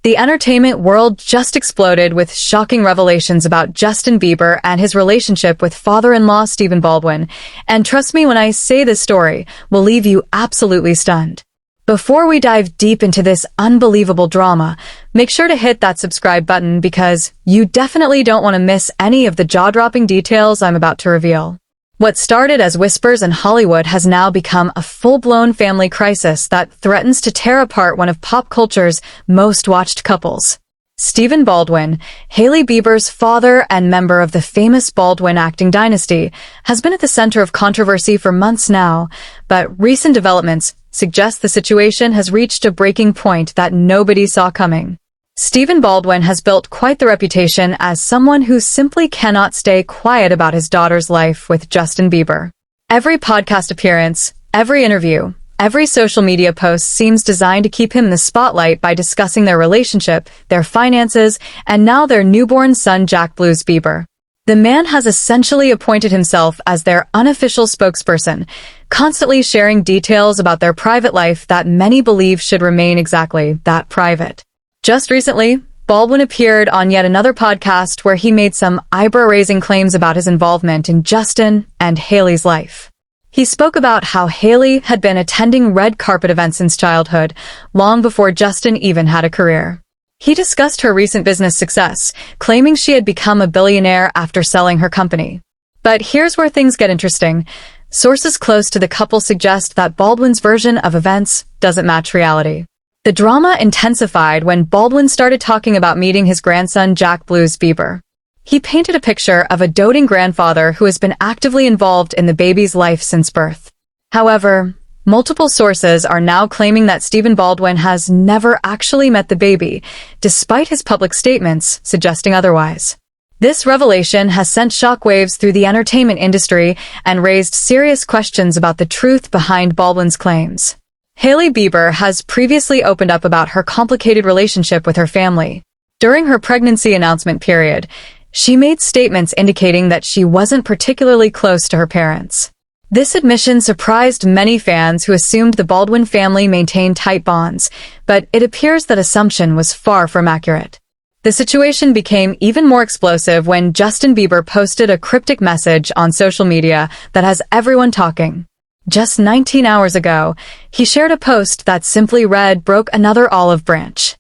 The entertainment world just exploded with shocking revelations about Justin Bieber and his relationship with father-in-law Stephen Baldwin. And trust me when I say this story will leave you absolutely stunned. Before we dive deep into this unbelievable drama, make sure to hit that subscribe button because you definitely don't want to miss any of the jaw-dropping details I'm about to reveal. What started as whispers in Hollywood has now become a full-blown family crisis that threatens to tear apart one of pop culture's most watched couples. Stephen Baldwin, Hailey Bieber's father and member of the famous Baldwin acting dynasty, has been at the center of controversy for months now, but recent developments suggest the situation has reached a breaking point that nobody saw coming. Stephen Baldwin has built quite the reputation as someone who simply cannot stay quiet about his daughter's life with Justin Bieber. Every podcast appearance, every interview, every social media post seems designed to keep him in the spotlight by discussing their relationship, their finances, and now their newborn son Jack Blues Bieber. The man has essentially appointed himself as their unofficial spokesperson, constantly sharing details about their private life that many believe should remain exactly that private. Just recently, Baldwin appeared on yet another podcast where he made some eyebrow-raising claims about his involvement in Justin and Hailey's life. He spoke about how Hailey had been attending red carpet events since childhood, long before Justin even had a career. He discussed her recent business success, claiming she had become a billionaire after selling her company. But here's where things get interesting. Sources close to the couple suggest that Baldwin's version of events doesn't match reality. The drama intensified when Baldwin started talking about meeting his grandson Jack Blues Bieber. He painted a picture of a doting grandfather who has been actively involved in the baby's life since birth. However, multiple sources are now claiming that Stephen Baldwin has never actually met the baby, despite his public statements suggesting otherwise. This revelation has sent shockwaves through the entertainment industry and raised serious questions about the truth behind Baldwin's claims. Hailey Bieber has previously opened up about her complicated relationship with her family. During her pregnancy announcement period, she made statements indicating that she wasn't particularly close to her parents. This admission surprised many fans who assumed the Baldwin family maintained tight bonds, but it appears that assumption was far from accurate. The situation became even more explosive when Justin Bieber posted a cryptic message on social media that has everyone talking. Just 19 hours ago, he shared a post that simply read, "Broke another olive branch."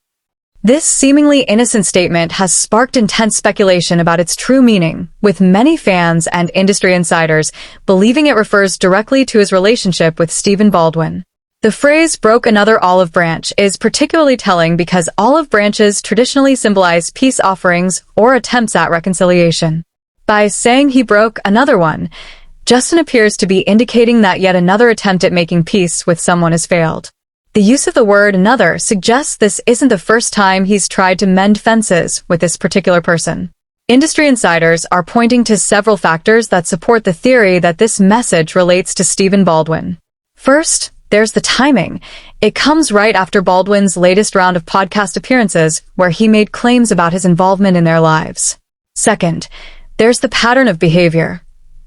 This seemingly innocent statement has sparked intense speculation about its true meaning, with many fans and industry insiders believing it refers directly to his relationship with Stephen Baldwin. The phrase "broke another olive branch" is particularly telling because olive branches traditionally symbolize peace offerings or attempts at reconciliation. By saying he broke another one, Justin appears to be indicating that yet another attempt at making peace with someone has failed. The use of the word "another" suggests this isn't the first time he's tried to mend fences with this particular person. Industry insiders are pointing to several factors that support the theory that this message relates to Stephen Baldwin. First, there's the timing. It comes right after Baldwin's latest round of podcast appearances, where he made claims about his involvement in their lives. Second, there's the pattern of behavior.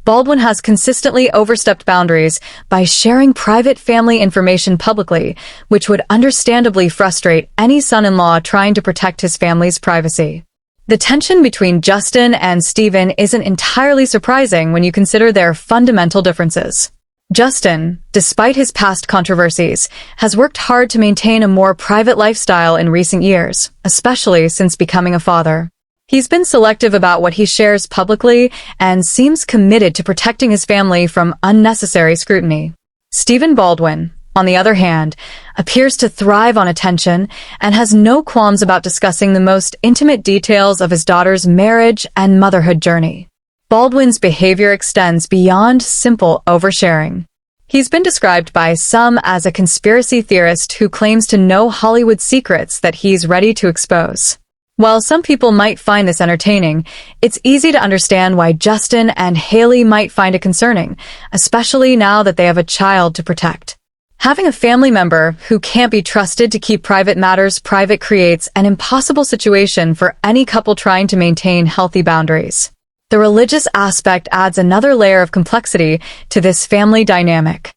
Baldwin has consistently overstepped boundaries by sharing private family information publicly, which would understandably frustrate any son-in-law trying to protect his family's privacy. The tension between Justin and Stephen isn't entirely surprising when you consider their fundamental differences. Justin, despite his past controversies, has worked hard to maintain a more private lifestyle in recent years, especially since becoming a father. He's been selective about what he shares publicly and seems committed to protecting his family from unnecessary scrutiny. Stephen Baldwin, on the other hand, appears to thrive on attention and has no qualms about discussing the most intimate details of his daughter's marriage and motherhood journey. Baldwin's behavior extends beyond simple oversharing. He's been described by some as a conspiracy theorist who claims to know Hollywood secrets that he's ready to expose. While some people might find this entertaining, it's easy to understand why Justin and Hailey might find it concerning, especially now that they have a child to protect. Having a family member who can't be trusted to keep private matters private creates an impossible situation for any couple trying to maintain healthy boundaries. The religious aspect adds another layer of complexity to this family dynamic.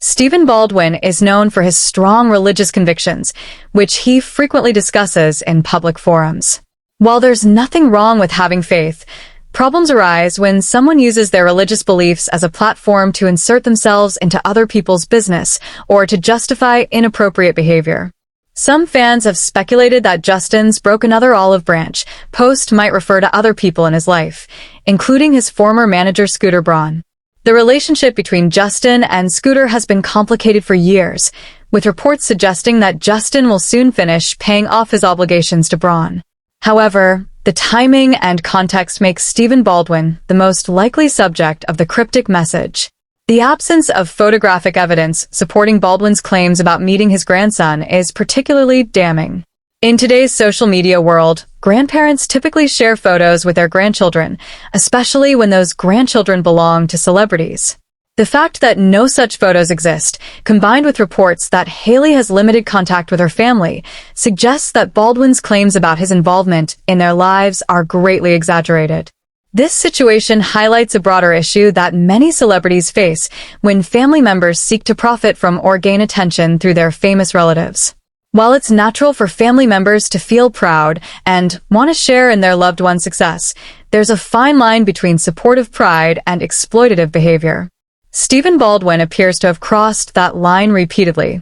Stephen Baldwin is known for his strong religious convictions, which he frequently discusses in public forums. While there's nothing wrong with having faith, problems arise when someone uses their religious beliefs as a platform to insert themselves into other people's business or to justify inappropriate behavior. Some fans have speculated that Justin's "broke another olive branch" post might refer to other people in his life, including his former manager Scooter Braun. The relationship between Justin and Scooter has been complicated for years, with reports suggesting that Justin will soon finish paying off his obligations to Braun. However, the timing and context makes Stephen Baldwin the most likely subject of the cryptic message. The absence of photographic evidence supporting Baldwin's claims about meeting his grandson is particularly damning. In today's social media world, grandparents typically share photos with their grandchildren, especially when those grandchildren belong to celebrities. The fact that no such photos exist, combined with reports that Hailey has limited contact with her family, suggests that Baldwin's claims about his involvement in their lives are greatly exaggerated. This situation highlights a broader issue that many celebrities face when family members seek to profit from or gain attention through their famous relatives. While it's natural for family members to feel proud and want to share in their loved one's success, there's a fine line between supportive pride and exploitative behavior. Stephen Baldwin appears to have crossed that line repeatedly.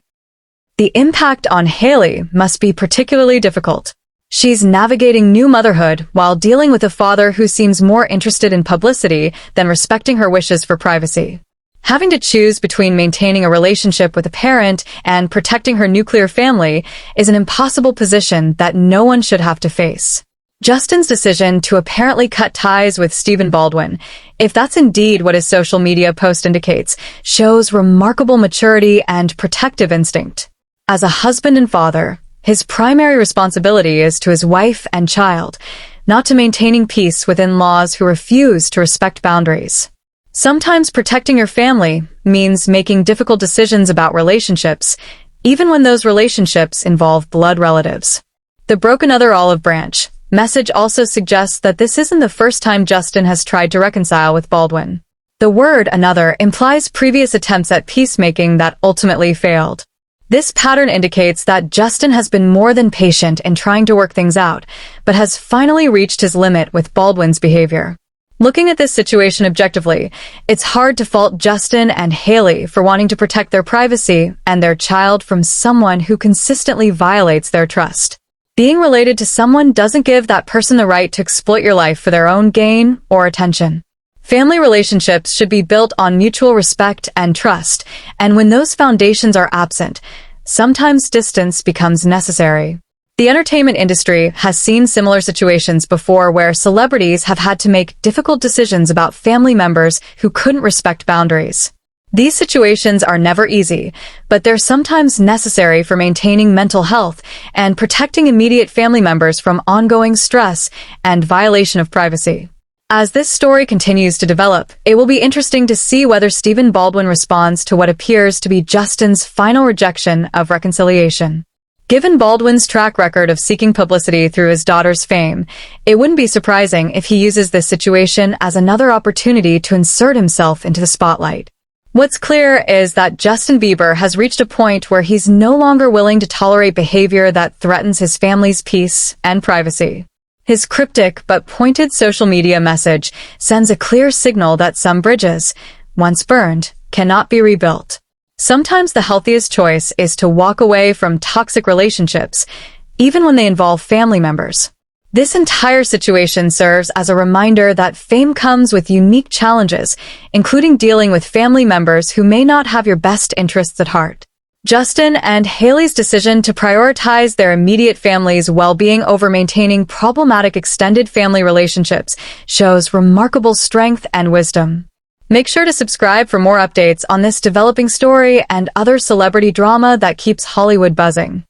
The impact on Hailey must be particularly difficult. She's navigating new motherhood while dealing with a father who seems more interested in publicity than respecting her wishes for privacy. Having to choose between maintaining a relationship with a parent and protecting her nuclear family is an impossible position that no one should have to face. Justin's decision to apparently cut ties with Stephen Baldwin, if that's indeed what his social media post indicates, shows remarkable maturity and protective instinct. As a husband and father, his primary responsibility is to his wife and child, not to maintaining peace with in-laws who refuse to respect boundaries. Sometimes protecting your family means making difficult decisions about relationships, even when those relationships involve blood relatives. The "broke another olive branch" message also suggests that this isn't the first time Justin has tried to reconcile with Baldwin. The word "another" implies previous attempts at peacemaking that ultimately failed. This pattern indicates that Justin has been more than patient in trying to work things out, but has finally reached his limit with Baldwin's behavior. Looking at this situation objectively, it's hard to fault Justin and Hailey for wanting to protect their privacy and their child from someone who consistently violates their trust. Being related to someone doesn't give that person the right to exploit your life for their own gain or attention. Family relationships should be built on mutual respect and trust, and when those foundations are absent, sometimes distance becomes necessary. The entertainment industry has seen similar situations before where celebrities have had to make difficult decisions about family members who couldn't respect boundaries. These situations are never easy, but they're sometimes necessary for maintaining mental health and protecting immediate family members from ongoing stress and violation of privacy. As this story continues to develop, it will be interesting to see whether Stephen Baldwin responds to what appears to be Justin's final rejection of reconciliation. Given Baldwin's track record of seeking publicity through his daughter's fame, it wouldn't be surprising if he uses this situation as another opportunity to insert himself into the spotlight. What's clear is that Justin Bieber has reached a point where he's no longer willing to tolerate behavior that threatens his family's peace and privacy. His cryptic but pointed social media message sends a clear signal that some bridges, once burned, cannot be rebuilt. Sometimes the healthiest choice is to walk away from toxic relationships, even when they involve family members. This entire situation serves as a reminder that fame comes with unique challenges, including dealing with family members who may not have your best interests at heart. Justin and Hailey's decision to prioritize their immediate family's well-being over maintaining problematic extended family relationships shows remarkable strength and wisdom. Make sure to subscribe for more updates on this developing story and other celebrity drama that keeps Hollywood buzzing.